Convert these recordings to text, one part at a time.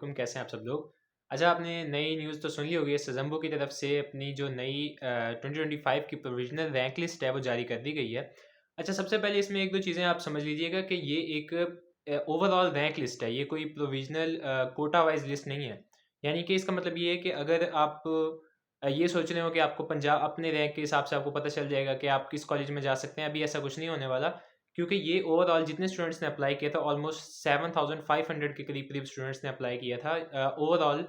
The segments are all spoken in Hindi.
वालेकुम, कैसे हैं आप सब लोग? अच्छा, आपने नई न्यूज़ तो सुन ली होगी, सज़म्बो की तरफ से अपनी जो नई 2025 की प्रोविज़नल रैंक लिस्ट है वो जारी कर दी गई है। अच्छा, सबसे पहले इसमें 1-2 चीज़ें आप समझ लीजिएगा कि ये एक ओवरऑल रैंक लिस्ट है, ये कोई प्रोविज़नल कोटा वाइज़ लिस्ट नहीं है। यानी कि इसका मतलब ये है कि अगर आप ये सोच रहे हो कि आपको पंजाब अपने रैंक के हिसाब से आपको पता चल जाएगा कि आप किस कॉलेज में जा सकते हैं, अभी ऐसा कुछ नहीं होने वाला। क्योंकि ये ओवरऑल जितने स्टूडेंट्स ने अप्लाई किया था ऑलमोस्ट 7500 के करीब-करीब स्टूडेंट्स ने अप्लाई किया था ओवरऑल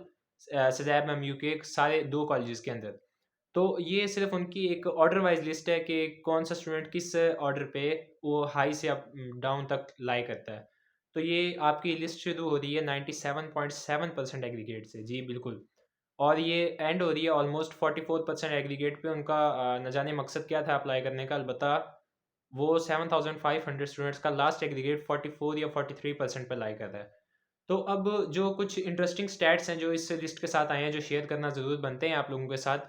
सजैब एमयू के सारे 2 कॉलेजेस के अंदर। तो ये सिर्फ़ उनकी एक ऑर्डर वाइज़ लिस्ट है कि कौन-सा स्टूडेंट किस ऑर्डर पे वो हाई से डाउन तक लाई करता है। तो ये आपकी लिस्ट शुरू हो रही है 97.7% एग्रीगेट से। जी, बिल्कुल। और ये एंड हो रही है ऑलमोस्ट 44% एग्रीगेट पे उनका न जाने मकसद क्या था अप्लाई करने का अलबत्ता वो 7500 स्टूडेंट्स का लास्ट एग्रीगेट 44 या 43% पे लाई कर रहा है। तो अब जो कुछ इंटरेस्टिंग स्टैट्स हैं जो इस लिस्ट के साथ आए हैं, जो शेयर करना ज़रूर बनते हैं आप लोगों के साथ।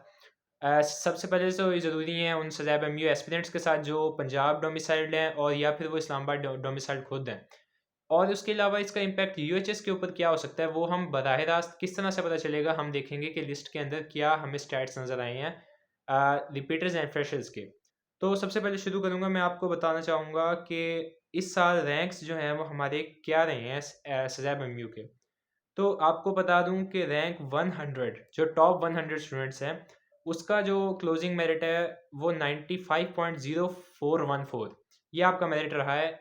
सबसे पहले तो ये ज़रूरी है उन सजैब एमयू एस्पिरेंट्स के साथ जो पंजाब डोमिसाइल्ड हैं और या फिर वो इस्लामाबाद डोमिसाइल्ड खुद हैं। और उसके अलावा इसका इम्पैक्ट यूएचएस के ऊपर क्या हो सकता है वो हम बराह रास्त किस तरह से पता चलेगा, हम देखेंगे कि लिस्ट के अंदर क्या हमें स्टैट्स नज़र आए हैं रिपीटर्स एंड फ्रेशर्स के। तो सबसे पहले शुरू करूँगा, मैं आपको बताना चाहूँगा कि इस साल रैंक्स जो हैं वो हमारे क्या रहे हैं सजैब एमयू के। तो आपको बता दूँ कि रैंक 100 जो टॉप 100 स्टूडेंट्स हैं, उसका जो क्लोजिंग मेरिट है वो 95.0414 ये आपका मेरिट रहा है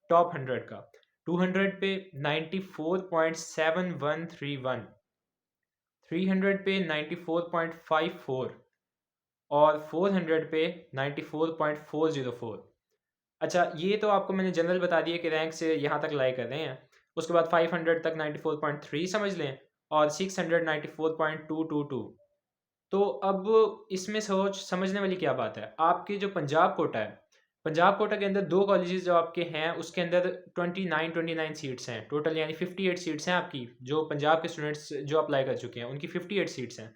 टॉप 100 का। 200 पे 94.7131, 300 पे 94.54 और 400 पे 94.404। अच्छा, ये तो आपको मैंने जनरल बता दिया कि रैंक से यहाँ तक लाई कर रहे हैं। उसके बाद 500 तक 94.3 समझ लें और 600 94.222। तो अब इसमें सोच समझने वाली क्या बात है, आपकी जो पंजाब कोटा है, पंजाब कोटा के अंदर 2 कॉलेजेस जो आपके हैं उसके अंदर 29 सीट्स हैं टोटल, यानी 58 सीट्स हैं आपकी, जो पंजाब के स्टूडेंट्स जो अप्लाई कर चुके हैं उनकी 58 सीट्स हैं।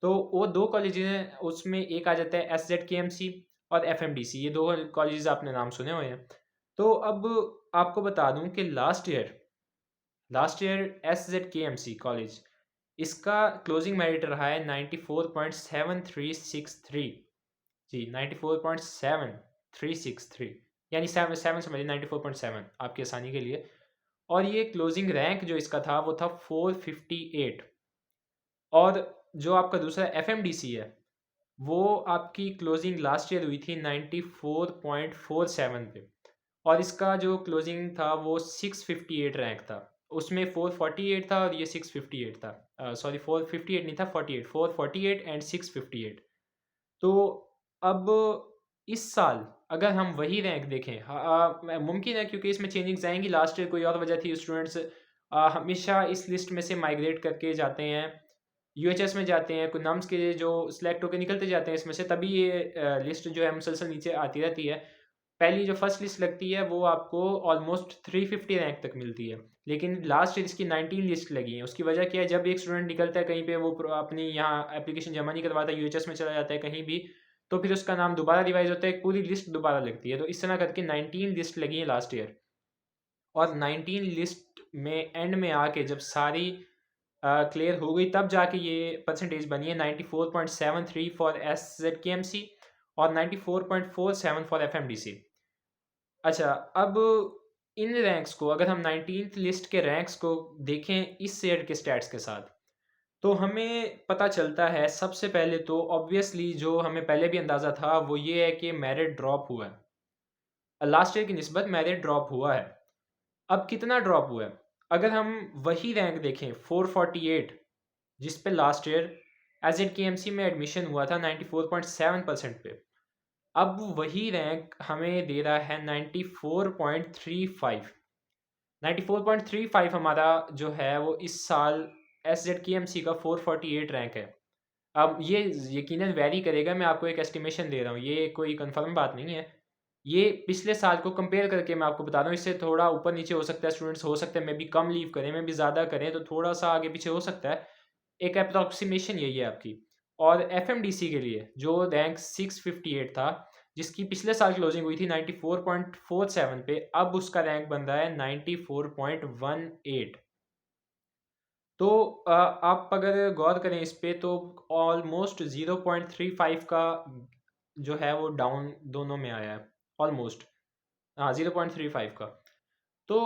तो वो 2 कॉलेजेस हैं, उसमें एक आ जाता है एसजेडकेएमसी और एफएमडीसी, ये 2 कॉलेजेस आपने नाम सुने हुए हैं। तो अब आपको बता दूँ कि लास्ट ईयर एसजेडकेएमसी कॉलेज, इसका क्लोजिंग मेरिट रहा है 94.7363। जी, 94.7363, यानी 7 7 समझिए, 94.7 आपकी आसानी के लिए। और ये क्लोजिंग रैंक जो इसका था वो था 458। और जो आपका दूसरा एफएमडीसी है, वो आपकी क्लोजिंग लास्ट ईयर हुई थी 94.47 पे और इसका जो क्लोजिंग था वो 658 रैंक था। उसमें 448 था और ये 658 था। सॉरी, 458 नहीं था, 48, 448 एंड 658। तो अब इस साल अगर हम वही रैंक देखें, मुमकिन है क्योंकि इसमें चेंजिंग्स आएँगी, लास्ट ईयर कोई और वजह थी, स्टूडेंट्स हमेशा इस लिस्ट में से माइग्रेट करके जाते हैं, यूएचएस में जाते हैं, कुछ नम्स के जो सिलेक्ट होके निकलते जाते हैं इसमें से, तभी ये लिस्ट जो है मुसलसल नीचे आती रहती है। पहली जो फर्स्ट लिस्ट लगती है वो आपको ऑलमोस्ट 350 रैंक तक मिलती है, लेकिन लास्ट ईयर इसकी 19 लिस्ट लगी है। उसकी वजह क्या है, जब एक स्टूडेंट निकलता है कहीं पे, वो अपनी यहाँ एप्लीकेशन जमा नहीं करवाता, यूएचएस में चला जाता है कहीं भी, तो फिर उसका नाम दोबारा रिवाइज होता है, एक पूरी लिस्ट दोबारा लगती है। तो इस तरह करके 19 लिस्ट लगी है लास्ट ईयर। और 19 लिस्ट में एंड में आके जब सारी क्लियर हो गई, तब जाके ये परसेंटेज बनी है 94.73 फॉर एसजेडकेएमसी और 94.47 फॉर एफएमडीसी। अच्छा, अब इन रैंक्स को अगर हम 19th लिस्ट के रैंक्स को देखें इस ईयर के स्टैट्स के साथ, तो हमें पता चलता है सबसे पहले तो ऑब्वियसली जो हमें पहले भी अंदाज़ा था वो ये है कि मेरिट ड्रॉप हुआ है। लास्ट ईयर की निस्बत मेरिट ड्रॉप हुआ है। अब कितना ड्रॉप हुआ है? अगर हम वही रैंक देखें 448, जिस पे लास्ट ईयर एज़ेडकेएमसी में एडमिशन हुआ था 94.7% पे, अब वही रैंक हमें दे रहा है 94.35। 94.35 हमारा जो है वो इस साल एसजेडकेएमसी का 448 रैंक है। अब ये यकीनन वैरी करेगा, मैं आपको एक एस्टिमेशन दे रहा हूँ, ये कोई कंफर्म बात नहीं है। ये पिछले साल को कंपेयर करके मैं आपको बता रहा हूँ, इससे थोड़ा ऊपर नीचे हो सकता है, स्टूडेंट्स हो सकते हैं मे बी कम लीव करें, मे बी ज़्यादा करें, तो थोड़ा सा आगे पीछे हो सकता है। एक अप्रॉक्सीमेशन यही है आपकी। और एफएमडीसी के लिए जो रैंक 658 था, जिसकी पिछले साल क्लोजिंग हुई थी 94.47 पे, अब उसका रैंक बन रहा है 94.18। तो आप अगर गौर करें इस पे तो ऑलमोस्ट 0.35 का जो है वो डाउन दोनों में आया है, ऑलमोस्ट। हाँ, 0.35 का। तो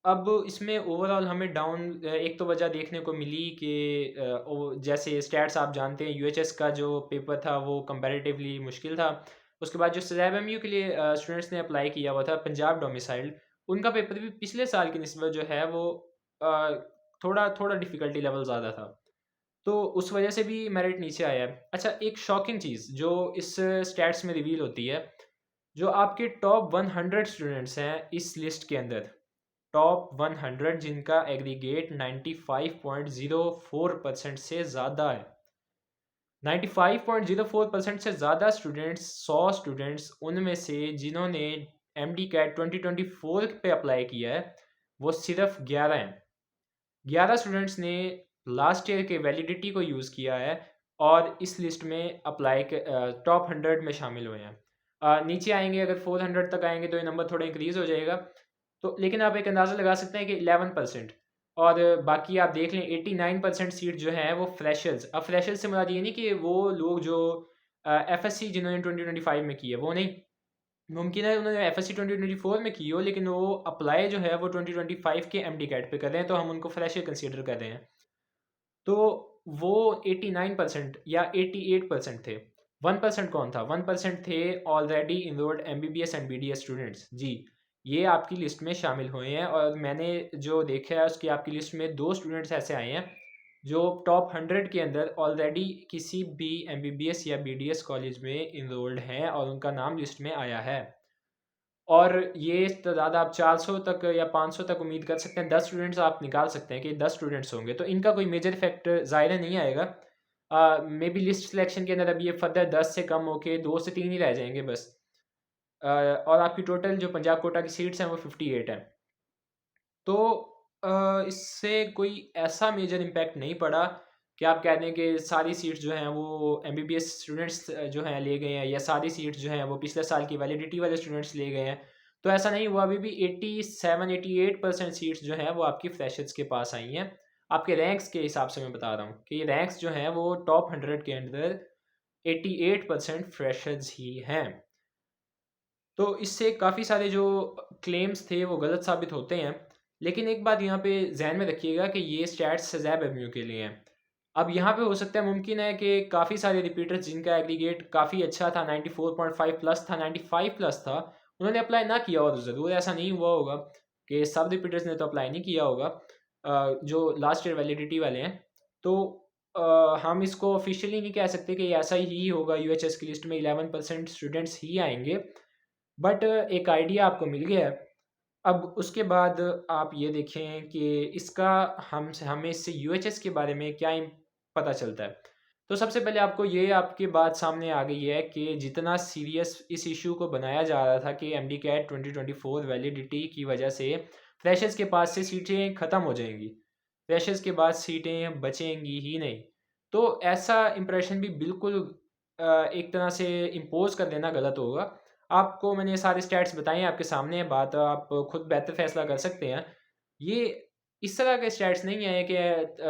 अब इसमें ओवरऑल हमें डाउन एक तो वजह देखने को मिली कि जैसे स्टैट्स आप जानते हैं, यूएचएस का जो पेपर था वो कंपैरेटिवली मुश्किल था। उसके बाद जो सज़ैब एमयू के लिए स्टूडेंट्स ने अप्लाई किया हुआ था पंजाब डोमिसाइल्ड, उनका पेपर भी पिछले साल की निस्बत जो है वो अ, थोड़ा थोड़ा डिफ़िकल्टी लेवल ज़्यादा था। तो उस वजह से भी मेरिट नीचे आया है। अच्छा, एक शॉकिंग चीज़ जो इस स्टैट्स में रिवील होती है, जो आपके टॉप 100 स्टूडेंट्स हैं इस लिस्ट के अंदर, टॉप 100 जिनका एग्रीगेट 95.04% से ज़्यादा है। 95.04% से ज़्यादा स्टूडेंट्स, 100 स्टूडेंट्स, उनमें से जिन्होंने एमडी कैट 2024 पे अप्लाई किया है, वो सिर्फ 11 हैं। 11 स्टूडेंट्स ने लास्ट ईयर के वैलिडिटी को यूज़ किया है और इस लिस्ट में टॉप 100 में शामिल हुए हैं। नीचे आएंगे, अगर 400 तक आएंगे तो ये नंबर थोड़ा इंक्रीज़ हो जाएगा। तो लेकिन आप एक अंदाज़ा लगा सकते हैं कि 11%, और बाकी आप देख लें 89% सीट जो है वो फ्रेशर्स। अब फ्रेशर्स से मुराद ये नहीं कि वो लोग जो एफएससी जिन्होंने 2025 में की है वो नहीं, मुमकिन है उन्होंने एफएससी 2024 में की हो लेकिन वो अप्लाई जो है वो 2025 के एमडी कैट पे कर रहे हैं, तो हम उनको फ्रेशर कंसीडर कर रहे हैं। तो वो 89% या 88% थे। 1% कौन था? 1% थे already enrolled MBBS and BDS students. जी, ये आपकी लिस्ट में शामिल हुए हैं, और मैंने जो देखा है उसकी आपकी लिस्ट में 2 स्टूडेंट्स ऐसे आए हैं जो टॉप 100 के अंदर ऑलरेडी किसी भी एमबीबीएस या बीडीएस कॉलेज में इनरोल्ड हैं और उनका नाम लिस्ट में आया है। और ये तादाद आप 400 तक या 500 तक उम्मीद कर सकते हैं। 10 स्टूडेंट्स आप निकाल सकते हैं कि 10 स्टूडेंट्स होंगे, तो इनका कोई मेजर इफेक्ट ज़ाहिर है नहीं आएगा। मे बी लिस्ट सिलेक्शन के अंदर अभी ये फर्दर 10 से कम होके 2 से 3 ही रह जाएंगे बस। और आपकी टोटल जो पंजाब कोटा की सीट्स हैं वो 58 हैं। तो इससे कोई ऐसा मेजर इम्पैक्ट नहीं पड़ा कि आप कह दें कि सारी सीट्स जो हैं वो एमबीबीएस स्टूडेंट्स जो हैं ले गए हैं, या सारी सीट्स जो हैं वो पिछले साल की वैलिडिटी वाले स्टूडेंट्स ले गए हैं। तो ऐसा नहीं हुआ, अभी भी 87-88% सीट्स जो हैं वो आपकी फ्रेशर्स के पास आई हैं। आपके रैंक्स के हिसाब से मैं बता रहा हूँ कि ये रैंक्स जो हैं वो टॉप 100 के अंदर 88% फ्रेशर्स ही हैं। तो इससे काफ़ी सारे जो क्लेम्स थे वो गलत साबित होते हैं। लेकिन एक बात यहाँ पे ज़हन में रखिएगा कि ये स्टैट्स सज़ैब एवेन्यू के लिए हैं। अब यहाँ पे हो सकता है, मुमकिन है कि काफ़ी सारे रिपीटर्स जिनका एग्रीगेट काफ़ी अच्छा था, 94.5 प्लस था, 95 प्लस था, उन्होंने अप्लाई ना किया हो। तो ज़रूर ऐसा नहीं हुआ होगा कि सब रिपीटर्स ने तो अप्लाई नहीं किया होगा, जो लास्ट ईयर वैलिडिटी वाले हैं। तो हम इसको ऑफिशियली नहीं कह सकते कि ऐसा ही होगा, यूएचएस की लिस्ट में 11% स्टूडेंट्स ही आएंगे। बट एक आइडिया आपको मिल गया है। अब उसके बाद आप ये देखें कि इसका हमें इससे यूएचएस के बारे में क्या पता चलता है। तो सबसे पहले आपको ये आपकी बात सामने आ गई है कि जितना सीरियस इस इशू को बनाया जा रहा था कि एमडी कैट 2024 वैलिडिटी की वजह से फ्रेशर्स के पास से सीटें ख़त्म हो जाएंगी, फ्रेशर्स के बाद सीटें बचेंगी ही नहीं, तो ऐसा इंप्रेशन भी बिल्कुल एक तरह से इम्पोज कर देना गलत होगा। आपको मैंने सारे स्टैट्स बताए हैं, आपके सामने है बात, आप खुद बेहतर फैसला कर सकते हैं। ये इस तरह के स्टैट्स नहीं है कि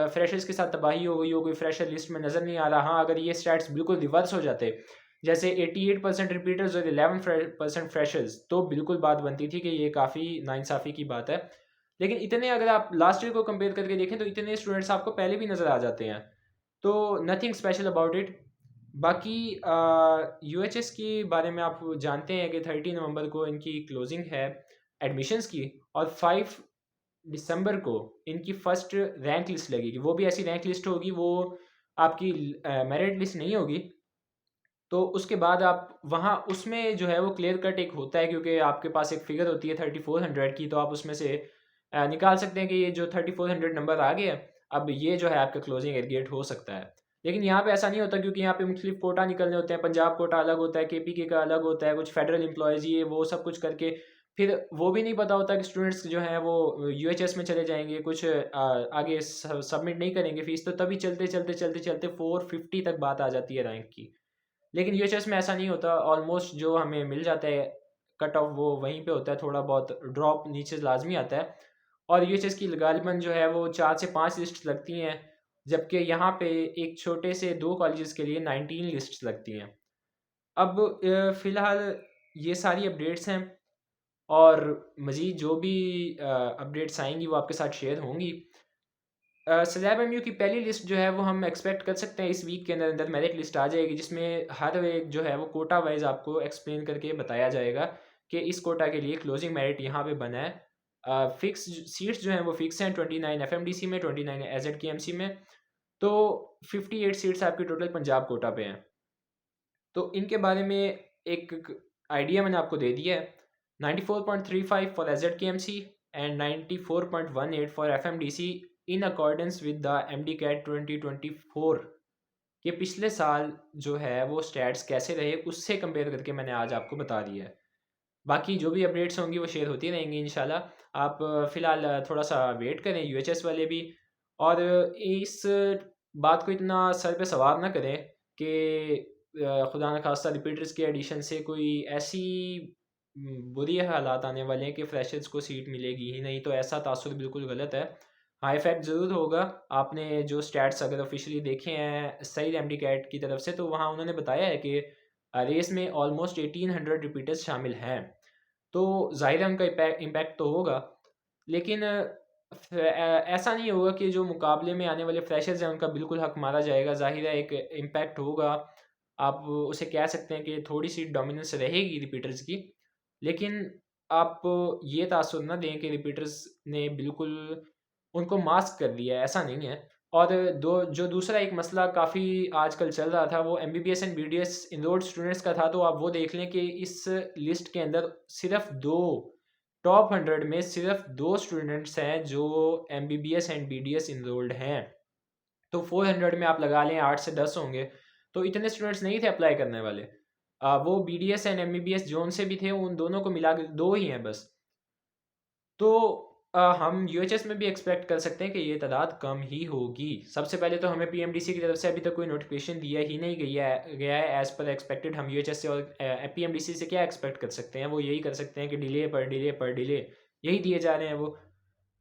फ्रेशर्स के साथ तबाही हो गई हो, कोई फ्रेशर लिस्ट में नज़र नहीं आ रहा। हाँ, अगर ये स्टैट्स बिल्कुल रिवर्स हो जाते, जैसे 88% रिपीटर्स और 11% फ्रेशर्स, तो बिल्कुल बात बनती थी कि ये काफ़ी नाइंसाफ़ी की बात है। लेकिन इतने, अगर आप लास्ट ईयर को कंपेयर करके देखें तो इतने स्टूडेंट्स आपको पहले भी नज़र आ जाते हैं। तो नथिंग स्पेशल अबाउट इट। बाकी यूएचएस के बारे में आप जानते हैं कि 30 नवंबर को इनकी क्लोजिंग है एडमिशन्स की, और 5 दिसंबर को इनकी फर्स्ट रैंक लिस्ट लगेगी। वो भी ऐसी रैंक लिस्ट होगी, वो आपकी मेरिट लिस्ट नहीं होगी। तो उसके बाद आप वहाँ उसमें जो है वो क्लियर कट एक होता है, क्योंकि आपके पास एक फिगर होती है 3400 की, तो आप उसमें से निकाल सकते हैं कि ये जो 3400 नंबर आ गया, अब ये जो है आपका क्लोजिंग एग्रीगेट हो सकता है। लेकिन यहाँ पे ऐसा नहीं होता, क्योंकि यहाँ पे मुख्तलिफ कोटा निकलने होते हैं। पंजाब कोटा अलग होता है, केपीके का अलग होता है, कुछ फेडरल एम्प्लॉयज़, ये वो सब कुछ करके फिर वो भी नहीं पता होता कि स्टूडेंट्स जो हैं वो यूएचएस में चले जाएंगे, कुछ आगे सबमिट नहीं करेंगे फीस, तो तभी चलते चलते चलते चलते 450 तक बात आ जाती है रैंक की। लेकिन यूएचएस में ऐसा नहीं होता, ऑलमोस्ट जो हमें मिल जाता है कट ऑफ वो वहीं पे होता है, थोड़ा बहुत ड्रॉप नीचे लाजमी आता है। और यूएचएस की गालिबन जो है वो 4 से 5 लिस्ट लगती हैं, जबकि यहाँ पे एक छोटे से 2 कॉलेजेस के लिए 19 लिस्ट्स लगती हैं। अब फ़िलहाल ये सारी अपडेट्स हैं और मज़ीद जो भी अपडेट्स आएँगी वो आपके साथ शेयर होंगी। सलैब एमयू की पहली लिस्ट जो है वो हम एक्सपेक्ट कर सकते हैं इस वीक के अंदर अंदर मेरिट लिस्ट आ जाएगी, जिसमें हर एक जो है वो कोटा वाइज आपको एक्सप्लेन करके बताया जाएगा कि इस कोटा के लिए क्लोजिंग मेरिट यहाँ पे बना है। फिक्स सीट्स जो हैं वो फिक्स हैं 29 एफएमडीसी में, 29 एजेडकेएमसी में, तो 58 सीट्स आपकी टोटल पंजाब कोटा पे हैं। तो इनके बारे में एक आइडिया मैंने आपको दे दिया है। 94.35 for AJKMC and 94.18 for FMDC in accordance with the MDCAT 2024 के पिछले साल जो है वो स्टैट्स कैसे रहे उससे कंपेयर करके मैंने आज आपको बता दिया है। बाकी जो भी अपडेट्स होंगी वो शेयर होती रहेंगी इंशाल्लाह। आप फ़िलहाल थोड़ा सा वेट करें यूएचएस वाले भी, और इस बात को इतना सर पे सवार ना करें कि खुदा न खास्ता रिपीटर्स के एडिशन से कोई ऐसी बुरी हालात आने वाले हैं कि फ्रेशर्स को सीट मिलेगी ही नहीं, तो ऐसा तासुर बिल्कुल गलत है। हाँ, इफेक्ट ज़रूर होगा। आपने जो स्टैट्स अगर ऑफिशियली देखे हैं सही एमडी कैट की तरफ से, तो वहाँ उन्होंने बताया है कि रेस में ऑलमोस्ट 1800 रिपीटर्स शामिल हैं। तो ज़ाहिर है उनका इम्पैक्ट तो होगा, लेकिन ऐसा नहीं होगा कि जो मुकाबले में आने वाले फ्रेशर्स हैं उनका बिल्कुल हक मारा जाएगा। ज़ाहिर है एक इम्पैक्ट होगा, आप उसे कह सकते हैं कि थोड़ी सी डोमिनेंस रहेगी रिपीटर्स की, लेकिन आप ये तासुर ना दें कि रिपीटर्स ने बिल्कुल उनको मास्क कर दिया है, ऐसा नहीं है। और जो दूसरा एक मसला काफ़ी आजकल चल रहा था वो MBBS and BDS enrolled students का था, तो आप वो देख लें कि इस लिस्ट के अंदर सिर्फ 2 टॉप 100 में सिर्फ 2 स्टूडेंट्स हैं जो एमबीबीएस एंड बीडीएस इनरोल्ड हैं। तो 400 में आप लगा लें 8 से 10 होंगे, तो इतने स्टूडेंट्स नहीं थे अप्लाई करने वाले। वो बीडीएस एंड एमबीबीएस जोन से भी थे, उन दोनों को मिला के 2 ही हैं बस। तो हम यूएचएस में भी एक्सपेक्ट कर सकते हैं कि ये तादाद कम ही होगी। सबसे पहले तो हमें पीएमडीसी की तरफ से अभी तक कोई नोटिफिकेशन दिया ही नहीं गया है एज़ पर एक्सपेक्टेड। हम यूएचएस से और पीएमडीसी से क्या एक्सपेक्ट कर सकते हैं? वो यही कर सकते हैं कि डिले पर डिले पर डिले यही दिए जा रहे हैं वो।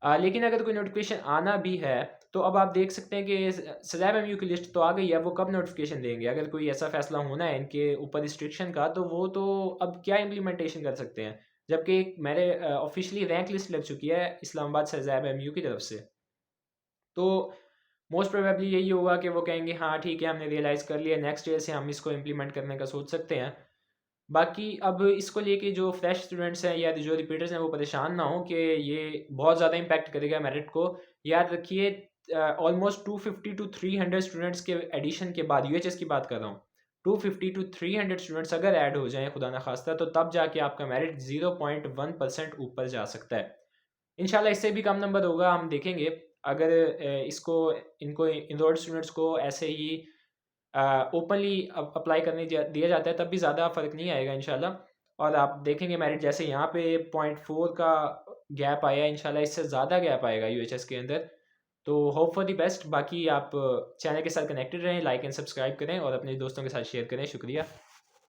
लेकिन अगर कोई नोटिफिकेशन आना भी है तो अब आप देख सकते हैं कि सलैब एमयू की लिस्ट तो आ गई है, वो कब नोटिफिकेशन देंगे? अगर कोई ऐसा फैसला होना है इनके ऊपर रिस्ट्रिक्शन का, तो वो तो अब क्या इम्प्लीमेंटेशन कर सकते हैं? जबकि एक मेरे ऑफिशियली रैंक लिस्ट लग चुकी है इस्लामाबाद सलैब एमयू की तरफ से। तो मोस्ट प्रोबेबली यही होगा कि वो कहेंगे हाँ ठीक है, हमने रियलाइज़ कर लिया, नेक्स्ट ईयर से हम इसको इम्प्लीमेंट करने का सोच सकते हैं। बाकी अब इसको लेके जो फ्रेश स्टूडेंट्स हैं या जो रिपीटर्स हैं वो परेशान ना हो कि ये बहुत ज़्यादा इम्पैक्ट करेगा मेरिट को। याद रखिए ऑलमोस्ट 250 टू 300 स्टूडेंट्स के एडिशन के बाद, यूएचएस की बात कर रहा हूँ, 250 टू 300 स्टूडेंट्स अगर ऐड हो जाएँ खुदा ना खास्ता, तो तब जाके आपका मेरिट 0.1% ऊपर जा सकता है। इंशाल्लाह इससे भी कम नंबर होगा, हम देखेंगे। अगर इसको इनको इनरोल्ड स्टूडेंट्स को ऐसे ही ओपनली अप्लाई करने दिया जाता है तब भी ज़्यादा फ़र्क नहीं आएगा इंशाल्लाह। और आप देखेंगे मेरिट जैसे यहाँ पे 0.4 का गैप आया, इंशाल्लाह इससे ज़्यादा गैप आएगा यूएचएस के अंदर। तो होप फॉर द बेस्ट। बाकी आप चैनल के साथ कनेक्टेड रहें, लाइक एंड सब्सक्राइब करें और अपने दोस्तों के साथ शेयर करें। शुक्रिया।